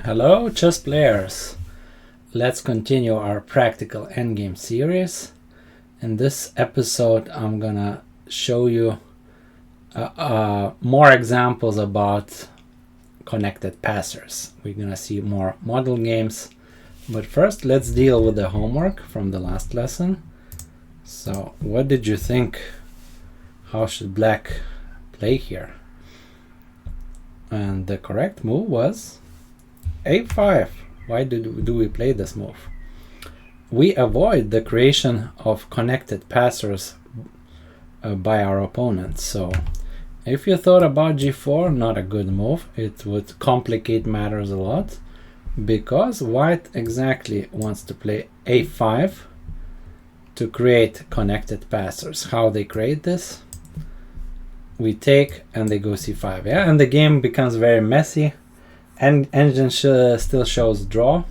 Hello chess players! Let's continue our Practical Endgame series. In this episode I'm gonna show you more examples about connected passers. We're gonna see more model games, but first let's deal with the homework from the last lesson. So what did you think? How should black play here? And the correct move was a5. Why do we play this move? We avoid the creation of connected passers by our opponent. So if you thought about g4, not a good move. It would complicate matters a lot, because white exactly wants to play a5 to create connected passers. How they create this? We take and they go c5, yeah, and the game becomes very messy. And engine still shows draw,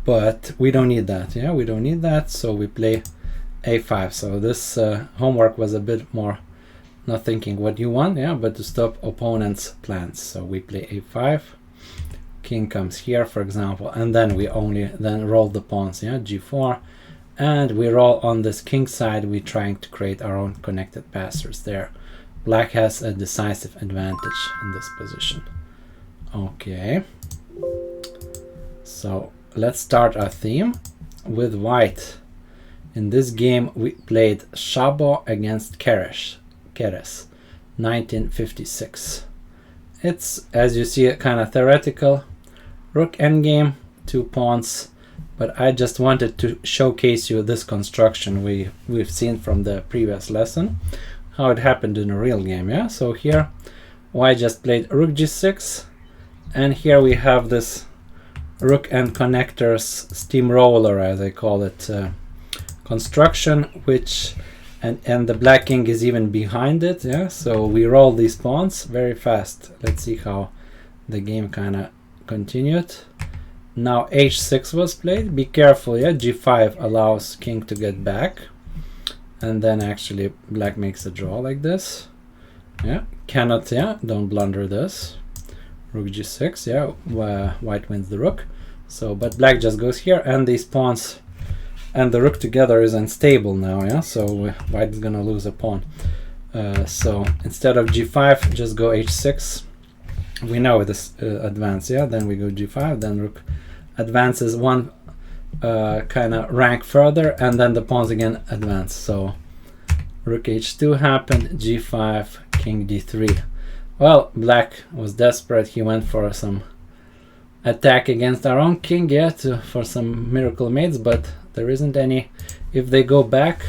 but we don't need that. Yeah, we don't need that, so we play a5. So this homework was a bit more not thinking what you want, yeah, but to stop opponent's plans. So we play a5, king comes here, for example, and then we only then roll the pawns, yeah, g4, and we roll on this king side. We're trying to create our own connected passers there. Black has a decisive advantage in this position. Okay, so let's start our theme with white. In this game we played Szabo against Keres, 1956. It's, as you see, kind of theoretical. Rook endgame, 2 pawns, but I just wanted to showcase you this construction we've seen from the previous lesson, how it happened in a real game. Yeah, so here white just played rook g6, and here we have this rook and connectors steamroller, as I call it, construction, which and the black king is even behind it. Yeah, so we roll these pawns very fast. Let's see how the game kind of continued. Now h6 was played. Be careful, yeah, g5 allows king to get back, and then actually black makes a draw like this. Yeah, cannot, yeah, don't blunder this. Rook g6, yeah, white wins the rook. So, but black just goes here, and these pawns and the rook together is unstable now, yeah, so white is gonna lose a pawn. So instead of g5, just go h6. We know this advance, yeah, then we go g5, then rook advances one kind of rank further, and then the pawns again advance. So rook h2 happened, g5, king d3. Well, black was desperate. He went for some attack against our own king, yeah, for some miracle mates, but there isn't any. If they go back,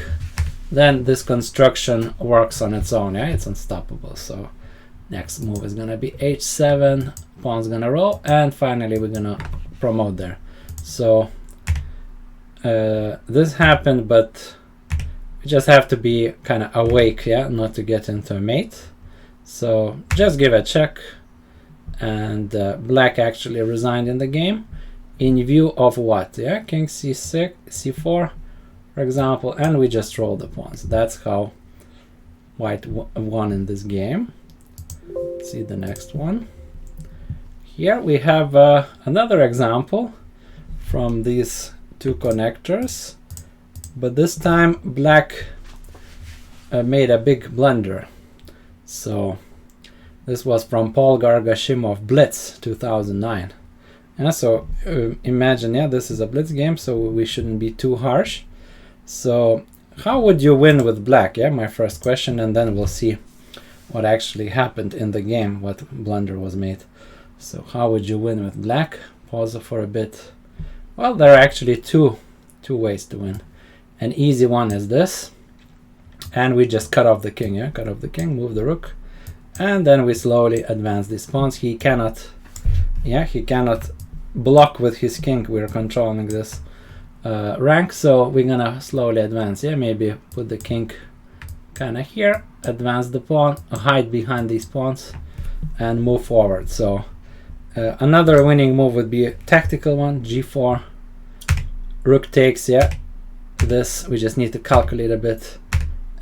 then this construction works on its own, yeah, it's unstoppable. So next move is gonna be h7, pawn's gonna roll, and finally we're gonna promote there. So this happened, but we just have to be kind of awake, yeah, not to get into a mate. So just give a check, and black actually resigned in the game in view of what? Yeah, king c6, c4, for example, and we just roll the pawns. That's how white won in this game. Let's see the next one. Here we have another example from these two connectors, but this time black made a big blunder. So this was from Polgar-Gashimov Blitz 2009. Yeah, so imagine, yeah, this is a blitz game, so we shouldn't be too harsh. So how would you win with black? Yeah, my first question, and then we'll see what actually happened in the game, what blunder was made. So how would you win with black? Pause for a bit. Well, there are actually two ways to win. An easy one is this, and we just cut off the king, yeah, cut off the king, move the rook, and then we slowly advance these pawns. He cannot, yeah, he cannot block with his king. We're controlling this rank, so we're gonna slowly advance, yeah, maybe put the king kind of here, advance the pawn, hide behind these pawns, and move forward. So another winning move would be a tactical one, g4, rook takes, yeah, this we just need to calculate a bit,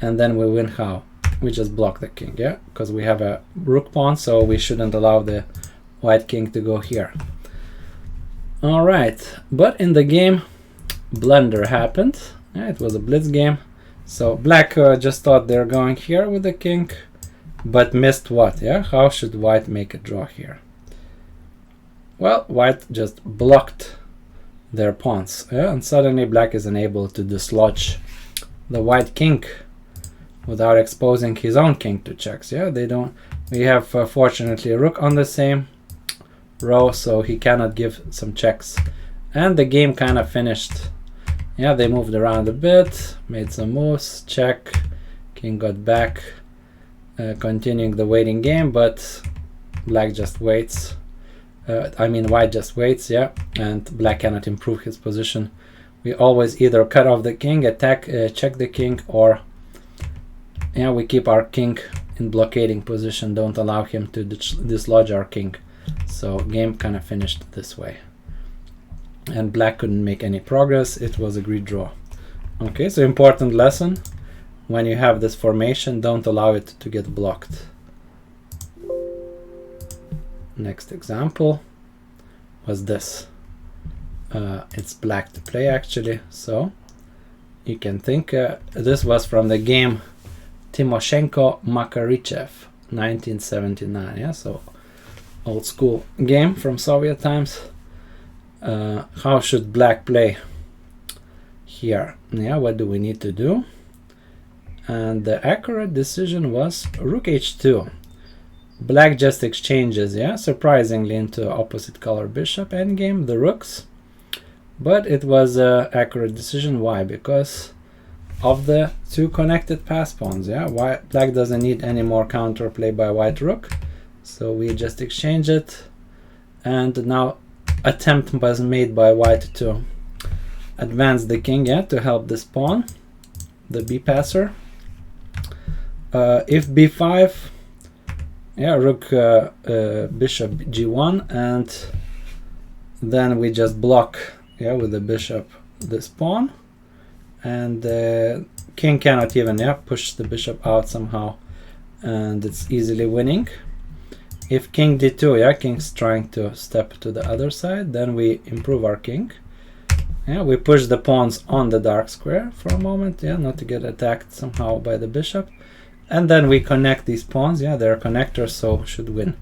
and then we win. How? We just block the king, yeah, because we have a rook pawn, so we shouldn't allow the white king to go here. All right, but in the game, blunder happened. Yeah, it was a blitz game. So black just thought they're going here with the king, but missed what? Yeah, how should white make a draw here? Well, white just blocked their pawns, yeah, and suddenly black is unable to dislodge the white king without exposing his own king to checks. Yeah, they don't. We have fortunately a rook on the same row, so he cannot give some checks, and the game kind of finished. Yeah, they moved around a bit, made some moves, check, king got back, continuing the waiting game, but black just waits. White just waits, yeah, and black cannot improve his position. We always either cut off the king, attack, check the king, or yeah, we keep our king in blockading position, don't allow him to dislodge our king. So game kind of finished this way. And black couldn't make any progress, it was agreed draw. Okay, so important lesson, when you have this formation, don't allow it to get blocked. Next example was this. It's black to play actually, so you can think this was from the game Timochenko-Makarichev, 1979. Yeah, so old school game from Soviet times. How should black play here? Yeah, what do we need to do? And the accurate decision was rook h2. Black just exchanges, yeah, surprisingly into opposite color bishop endgame, the rooks. But it was an accurate decision. Why? Because of the two connected pass pawns, yeah. Black doesn't need any more counterplay by white rook. So we just exchange it. And now attempt was made by white to advance the king, yeah, to help this pawn, the b passer. If b5, yeah, rook bishop g1, and then we just block, yeah, with the bishop this pawn, and the king cannot even, yeah, push the bishop out somehow, and it's easily winning. If king d2, yeah, king's trying to step to the other side, then we improve our king. Yeah, we push the pawns on the dark square for a moment, yeah, not to get attacked somehow by the bishop. And then we connect these pawns, yeah, they're connectors, so should win.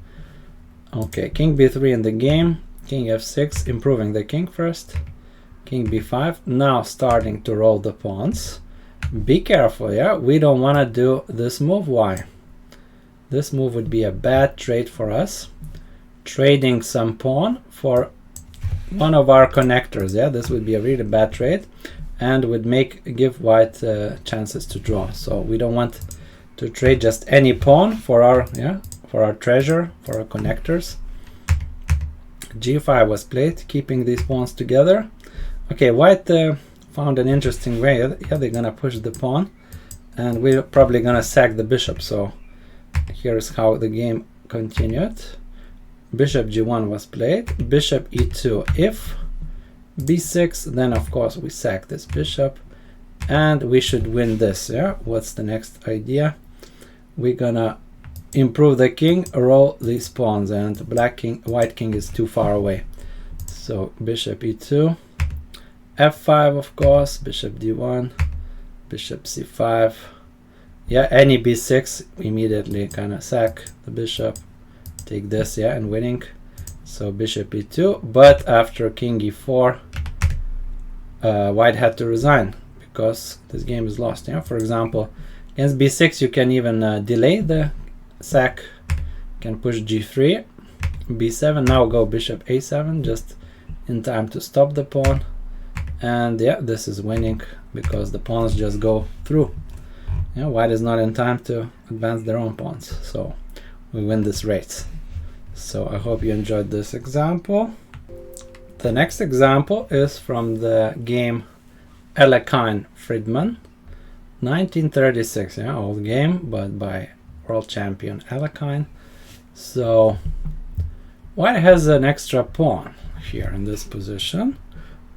Okay, king b3 in the game, king f6, improving the king first, king b5, now starting to roll the pawns. Be careful, yeah, we don't want to do this move. Why? This move would be a bad trade for us, trading some pawn for one of our connectors. Yeah, this would be a really bad trade and would give white chances to draw. So we don't want to trade just any pawn for our, yeah, for our treasure, for our connectors. g5 was played, keeping these pawns together. Okay, white found an interesting way. Yeah, they're gonna push the pawn, and we're probably gonna sack the bishop. So here's how the game continued. Bishop g1 was played, bishop e2. If b6, then of course we sack this bishop, and we should win this. Yeah, what's the next idea? We're gonna improve the king, roll these pawns, and white king is too far away. So bishop e2, f5 of course, bishop d1, bishop c5. Yeah, any b6, immediately kind of sack the bishop, take this, yeah, and winning. So bishop e2, but after king e4, white had to resign because this game is lost. Yeah, for example, against b6 you can even delay the sack, you can push g3, b7, now go bishop a7, just in time to stop the pawn. And yeah, this is winning because the pawns just go through. Yeah, white is not in time to advance their own pawns, so we win this race. So I hope you enjoyed this example. The next example is from the game Alekhine-Frydman, 1936. Yeah, old game, but by world champion Alekhine. So white has an extra pawn here in this position,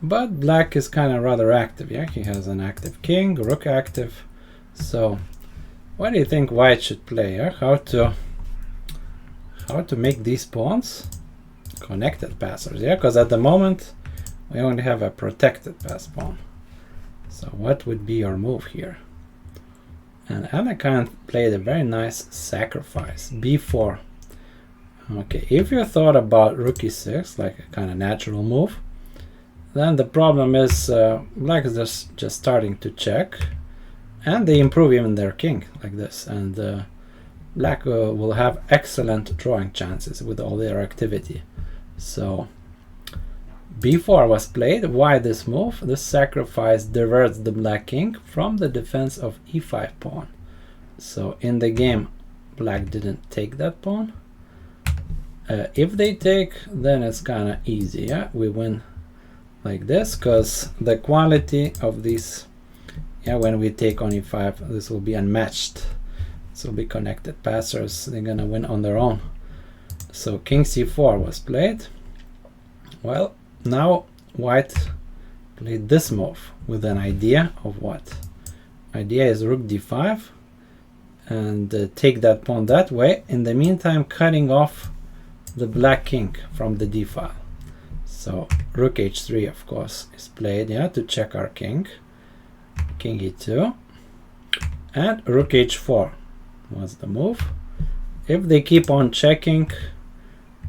but black is kind of rather active. Yeah, he has an active king, rook active. So what do you think white should play? Yeah? How to make these pawns connected passers, yeah, because at the moment we only have a protected pass pawn. So what would be your move here? And Alekhine played a very nice sacrifice, b4. Okay, if you thought about rook e6 like a kind of natural move, then the problem is black is just starting to check, and they improve even their king like this, and black will have excellent drawing chances with all their activity. So b4 was played. Why this move? This sacrifice diverts the black king from the defense of e5 pawn. So in the game black didn't take that pawn. If they take, then it's kind of easy, yeah, we win like this, because the quality of these, yeah, when we take on e5, this will be unmatched. This will be connected passers, they're gonna win on their own. So king c4 was played. Well, now white played this move with an idea of what? Idea is rook d5 and take that pawn that way, in the meantime cutting off the black king from the d file. So rook h3 of course is played, yeah, to check our king. King e2 and rook h4 was the move. If they keep on checking,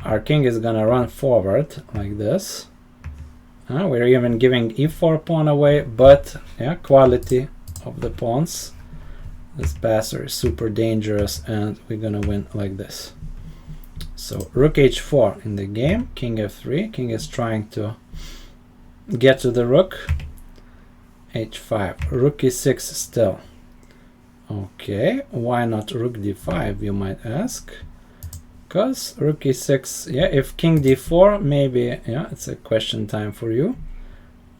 our king is gonna run forward like this. We're even giving e4 pawn away, but yeah, quality of the pawns. This passer is super dangerous and we're gonna win like this. So rook h4 in the game, king f3, king is trying to get to the rook. h5, rook e6 still. Okay, why not rook d5, you might ask? Because rook e6, yeah, if king d4, maybe, yeah, it's a question time for you.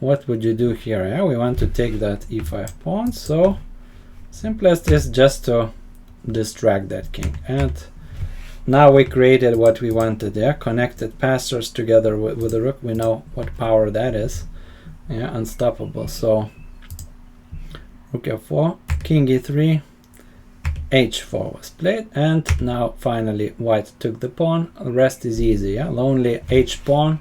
What would you do here? Yeah, we want to take that e5 pawn, so simplest is just to distract that king. And now we created what we wanted, yeah, connected passers together with the rook. We know what power that is, yeah, unstoppable. So rook f4, king e3, h4 was played, and now finally white took the pawn. The rest is easy, yeah, lonely h pawn,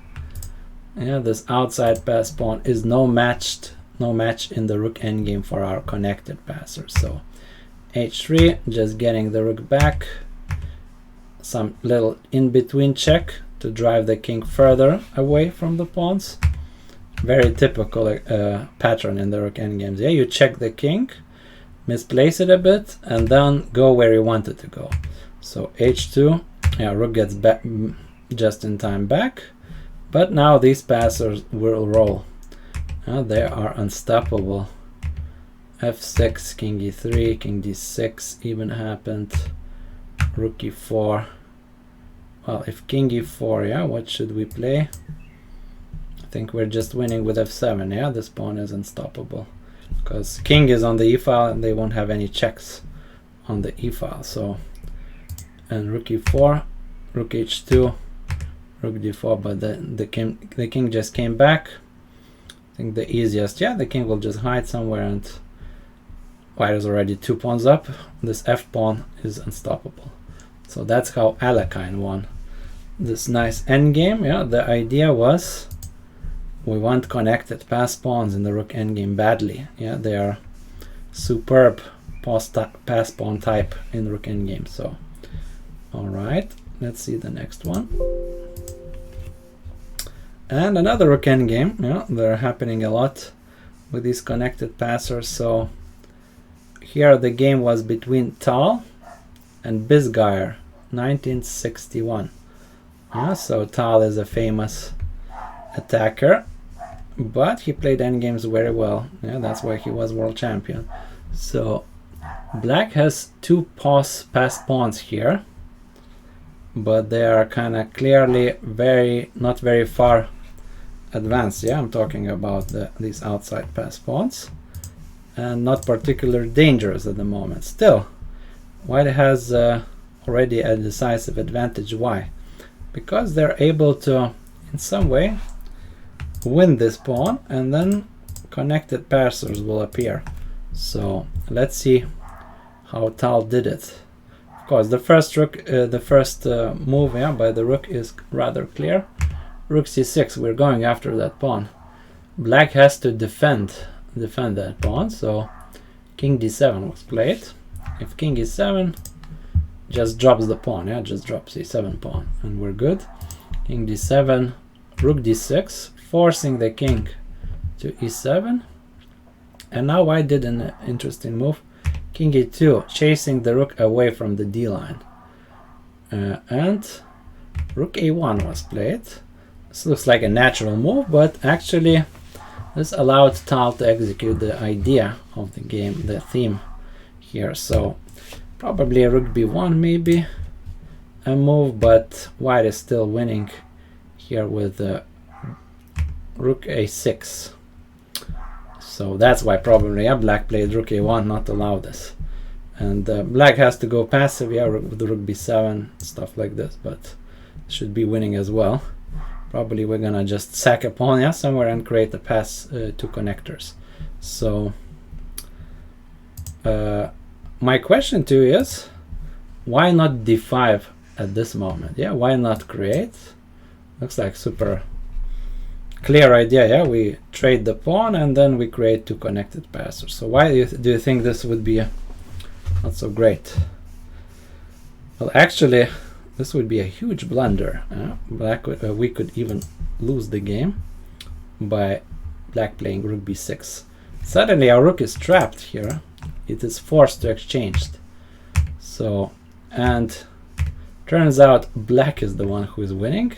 yeah, this outside pass pawn is no match in the rook endgame for our connected passers. So h3, just getting the rook back, some little in-between check to drive the king further away from the pawns. Very typical pattern in the rook endgames. Yeah, you check the king, misplace it a bit, and then go where you want it to go. So h2, yeah, rook gets back just in time back, but now these passers will roll. They are unstoppable. f6, king e3, king d6 even happened. Rook e4. Well, if king e4, yeah, what should we play? I think we're just winning with f7, yeah, this pawn is unstoppable. Because king is on the e-file and they won't have any checks on the e-file. So, and rook e4, rook h2, rook d4, but the king just came back. I think the easiest, yeah, the king will just hide somewhere and white is already 2 pawns up. This f pawn is unstoppable. So that's how Alekhine won this nice endgame. Yeah, the idea was we want connected pass pawns in the rook endgame badly. Yeah, they are superb pass pawn type in the rook endgame. So, all right, let's see the next one. And another rook endgame. Yeah, they're happening a lot with these connected passers. So here the game was between Tal and Bisguier, 1961. Yeah, so Tal is a famous attacker, but he played endgames very well. Yeah, that's why he was world champion. So black has 2 pass pawns here, but they are kind of clearly not very far advanced. Yeah, I'm talking about these outside pass pawns, and not particularly dangerous at the moment. Still, white has already a decisive advantage. Why? Because they're able to, in some way, win this pawn, and then connected passers will appear. So let's see how Tal did it. Of course, the first rook, move, yeah, by the rook is rather clear. rook c6, we're going after that pawn. Black has to defend that pawn, so king d7 was played. If king e7, just drops the pawn, yeah, just drops e7 pawn, and we're good. King d7, rook d6, forcing the king to e7. And now I did an interesting move. King e2, chasing the rook away from the d line. And rook a1 was played. This looks like a natural move, but actually this allowed Tal to execute the idea of the game, the theme here. So probably a rook b1 maybe a move, but white is still winning here with rook a6. So that's why probably black played rook a1, not allow this. And black has to go passive, with the rook b7, stuff like this, but should be winning as well. Probably we're gonna just sack a pawn somewhere and create a pass to connectors. So my question to you is, why not d5 at this moment? Why not create? Looks like super clear idea. We trade the pawn and then we create two connected passes. So why do you think this would be not so great? Well, actually this would be a huge blunder. Black we could even lose the game by black playing rook b6. Suddenly our rook is trapped here. It is forced to exchange. So, and turns out black is the one who is winning,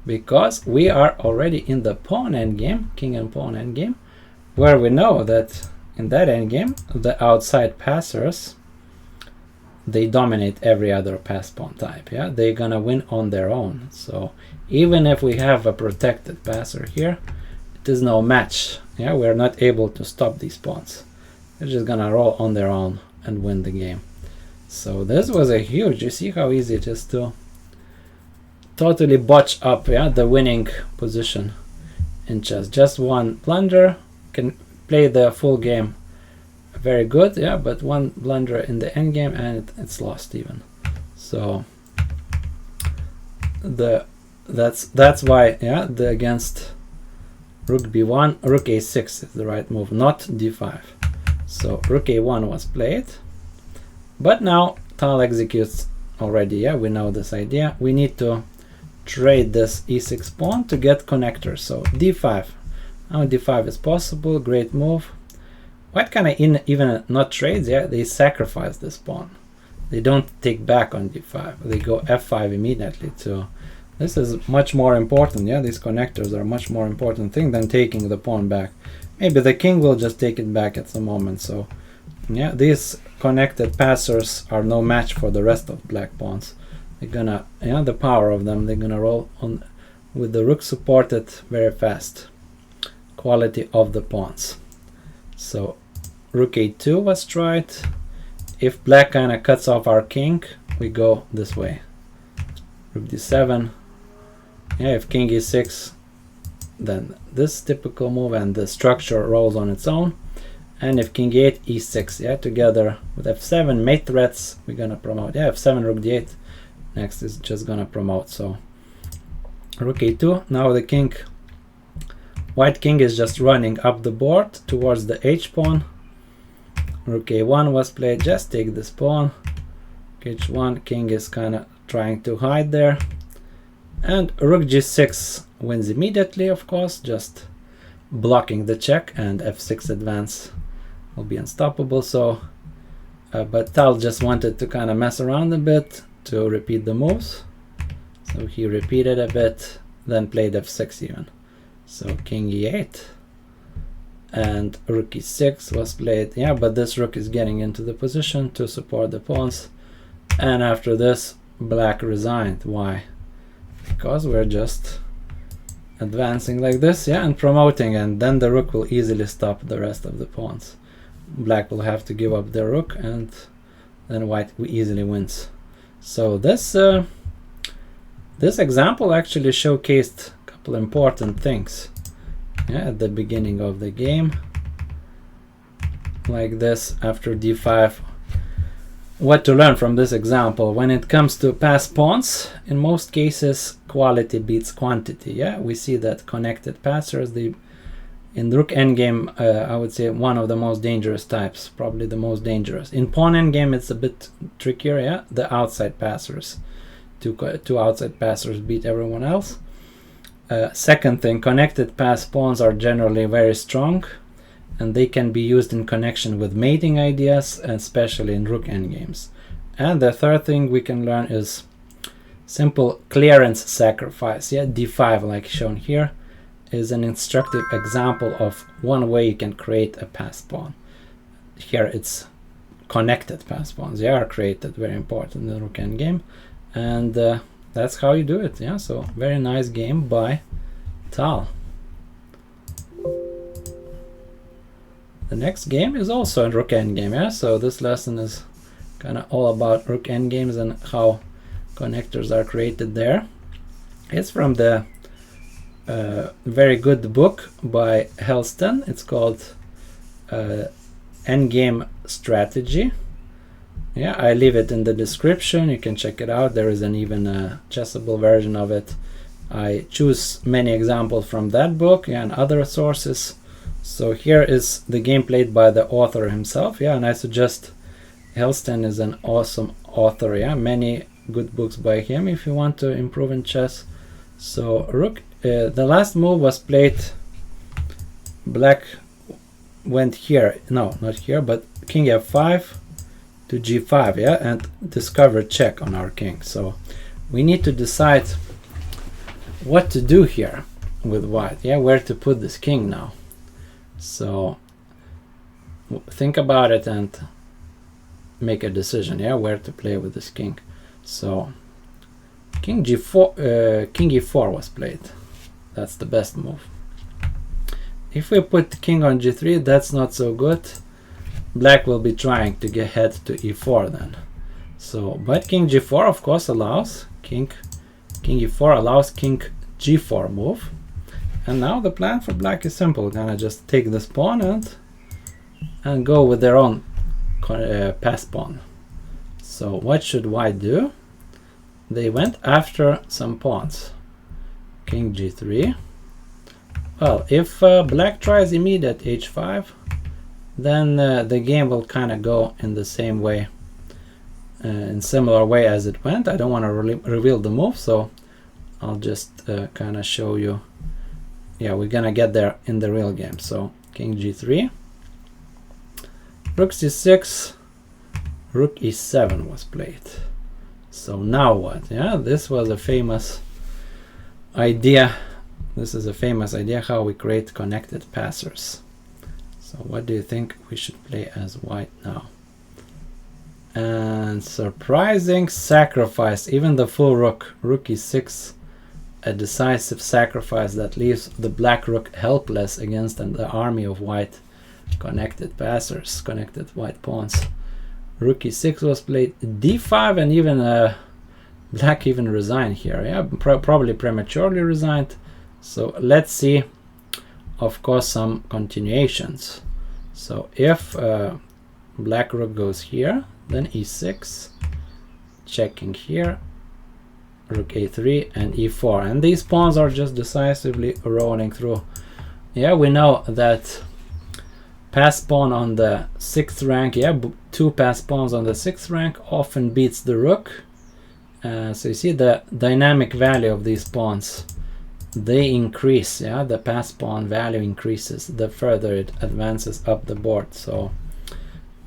because we are already in the pawn endgame, king and pawn endgame, where we know that in that endgame the outside passers, they dominate every other pass pawn type. They're gonna win on their own. So even if we have a protected passer here, it is no match. We're not able to stop these pawns. They're just gonna roll on their own and win the game. So this was a huge, you see how easy it is to totally botch up the winning position in chess. Just one blunder can play the full game very good, but one blunder in the end game and it's lost even. So that's why the against rook b1, rook a6 is the right move, not d5. So rook a1 was played, but now Tal executes already. We know this idea. We need to trade this e6 pawn to get connectors. So d5. Now d5 is possible. Great move. White kind of even not trades. They sacrifice this pawn. They don't take back on d5. They go f5 immediately. So this is much more important. These connectors are a much more important thing than taking the pawn back. Maybe the king will just take it back at some moment. So these connected passers are no match for the rest of black pawns. They're gonna, the power of them, they're gonna roll on with the rook supported very fast. Quality of the pawns. So rook a2 was tried. If black kind of cuts off our king, we go this way. Rook d7. If king e6, then this typical move and the structure rolls on its own. And if king e8, e6, together with f7, mate threats, we're gonna promote. F7, rook d8, next is just gonna promote. So rook a2, now the king, white king is just running up the board towards the h pawn. Rook a1 was played, just take this pawn. h1, king is kind of trying to hide there. And rook g6 wins immediately, of course, just blocking the check, and f6 advance will be unstoppable. So but Tal just wanted to kind of mess around a bit to repeat the moves, so he repeated a bit, then played f6 even. So king e8 and rook e6 was played. But this rook is getting into the position to support the pawns, and after this black resigned. Why? Because we're just advancing like this, and promoting, and then the rook will easily stop the rest of the pawns. Black will have to give up their rook, and then white easily wins. So this this example actually showcased a couple important things at the beginning of the game. Like this, after d5, what to learn from this example? When it comes to passed pawns, in most cases quality beats quantity. Yeah, we see that connected passers, in rook endgame, I would say one of the most dangerous types, probably the most dangerous. In pawn endgame it's a bit trickier. Yeah, the outside passers, two outside passers beat everyone else. Second thing, connected passed pawns are generally very strong, and they can be used in connection with mating ideas, especially in rook endgames. And the third thing we can learn is simple clearance sacrifice. Yeah, d5, like shown here, is an instructive example of one way you can create a passed pawn. Here it's connected passed pawns. They are created, very important in the rook endgame, and that's how you do it. Yeah, so very nice game by Tal. The next game is also a rook endgame. Yeah, so this lesson is kind of all about rook endgames and how connectors are created there. It's from the very good book by Hellsten. It's called Endgame Strategy. Yeah, I leave it in the description. You can check it out. There is an even chessable version of it. I choose many examples from that book and other sources. So here is the game played by the author himself. Yeah, and I suggest Hellsten is an awesome author. Yeah, many good books by him if you want to improve in chess. So rook, the last move was played. Black went here. No, not here, but king f5 to g5. Yeah, and discovered check on our king. So we need to decide what to do here with white. Yeah, where to put this king now. So think about it and make a decision. Yeah, where to play with this king. So king g4, king e4 was played. That's the best move. If we put king on g3, that's not so good. Black will be trying to get ahead to e4 then. So, but king g4 of course allows king e4 allows king g4 move. And now the plan for black is simple. We're gonna just take this pawn and go with their own passed pawn. So what should white do? They went after some pawns. King g3. Well, if black tries immediate h5, then the game will kind of go in the same way, in similar way as it went. I don't want to reveal the move, so I'll just kind of show you. Yeah, we're gonna get there in the real game. So king g3, rook c6, rook e7 was played. So now what? Yeah, this was a famous idea. This is a famous idea how we create connected passers. So what do you think we should play as white now? And surprising sacrifice, even the full rook, rook e6, a decisive sacrifice that leaves the black rook helpless against the army of white connected passers, connected white pawns. Rook e6 was played, d5, and even black even resigned here. Yeah, probably prematurely resigned. So let's see, of course, some continuations. So if black rook goes here, then e6, checking here, rook a3 and e4, and these pawns are just decisively rolling through. Yeah, we know that pass pawn on the 6th rank, yeah, two pass pawns on the 6th rank often beats the rook. So you see the dynamic value of these pawns, they increase. Yeah, the pass pawn value increases the further it advances up the board. So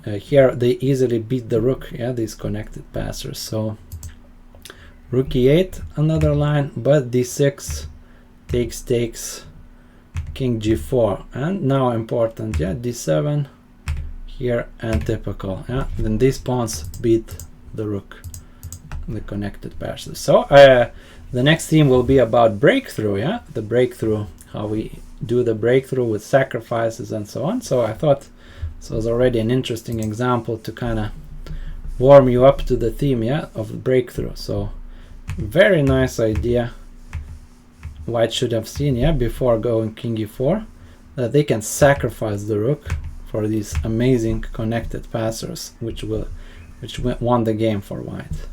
here they easily beat the rook. Yeah, these connected passers. So rook e8, another line, but d6 takes, king g4, and now important, yeah, d7 here, and typical. Yeah, then these pawns beat the rook, the connected passers. So the next theme will be about breakthrough. Yeah, the breakthrough, how we do the breakthrough with sacrifices and so on. So I thought this was already an interesting example to kind of warm you up to the theme, yeah, of breakthrough. So very nice idea white should have seen, yeah, before going king e4, that they can sacrifice the rook for these amazing connected passers, which will which won the game for white.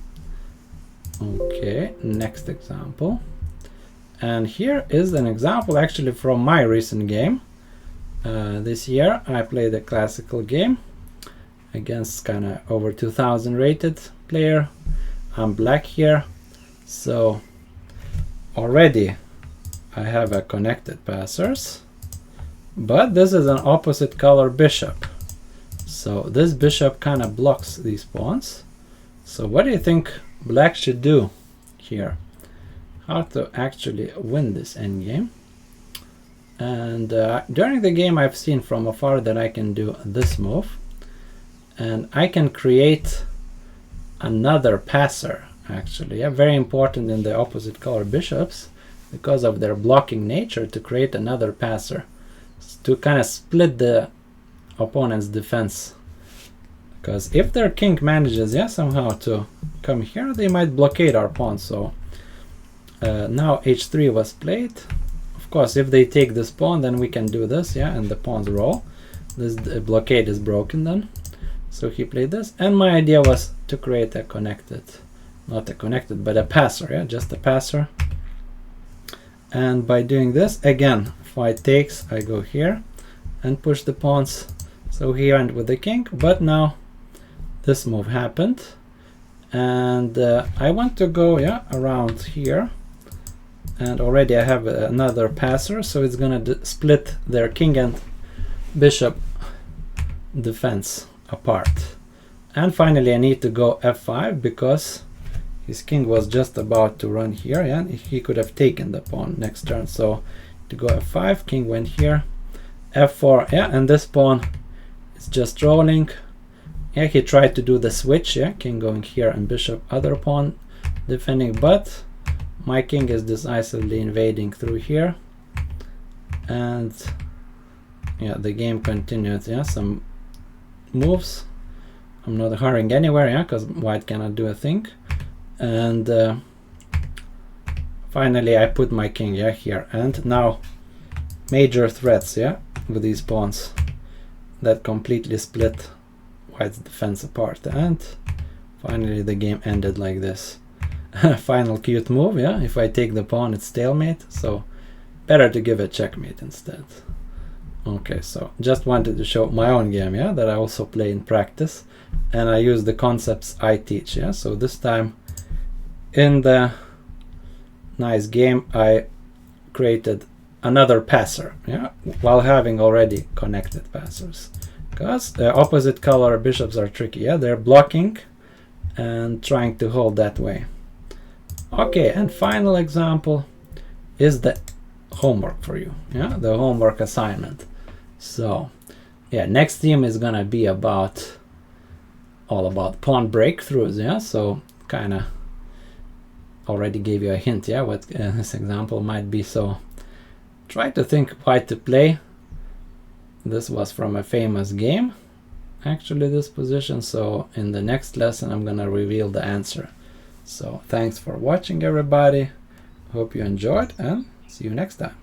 Okay, next example. And here is an example actually from my recent game. This year I played a classical game against kind of over 2000 rated player. I'm black here, so already I have a connected passers, but this is an opposite color bishop, so this bishop kind of blocks these pawns. So what do you think black should do here? How to actually win this endgame? And during the game I've seen from afar that I can do this move, and I can create another passer actually. Yeah, very important in the opposite color bishops because of their blocking nature, to create another passer to kind of split the opponent's defense. Because if their king manages, yeah, somehow to come here, they might blockade our pawn. So now h3 was played. Of course, if they take this pawn, then we can do this, yeah, and the pawns roll. This blockade is broken then. So he played this, and my idea was to create a connected, not a connected, but a passer, yeah, just a passer. And by doing this, again, if white takes, I go here and push the pawns. So he went with the king, but now this move happened, and I want to go, yeah, around here, and already I have another passer, so it's gonna split their king and bishop defense apart. And finally I need to go f5 because his king was just about to run here, yeah, and he could have taken the pawn next turn. So to go f5, king went here, f4, yeah, and this pawn is just rolling. Yeah, he tried to do the switch, yeah, king going here and bishop other pawn defending, but my king is decisively invading through here, and yeah, the game continued. Yeah, some moves. I'm not hurrying anywhere, yeah, because white cannot do a thing. And finally I put my king, yeah, here, and now major threats, yeah, with these pawns that completely split white's defense apart. And finally the game ended like this. Final cute move, yeah, if I take the pawn it's stalemate, so better to give a checkmate instead. Okay, so just wanted to show my own game, yeah, that I also play in practice, and I use the concepts I teach, yeah. So this time in the nice game I created another passer, yeah, while having already connected passers, because the opposite color bishops are tricky, yeah, they're blocking and trying to hold that way. Okay, and final example is the homework for you, yeah, the homework assignment. So yeah, next theme is gonna be about all about pawn breakthroughs, yeah. So kind of already gave you a hint, yeah, what this example might be. So try to think white to play. This was from a famous game, actually, this position. So in the next lesson I'm gonna reveal the answer. So thanks for watching, everybody. Hope you enjoyed, and see you next time.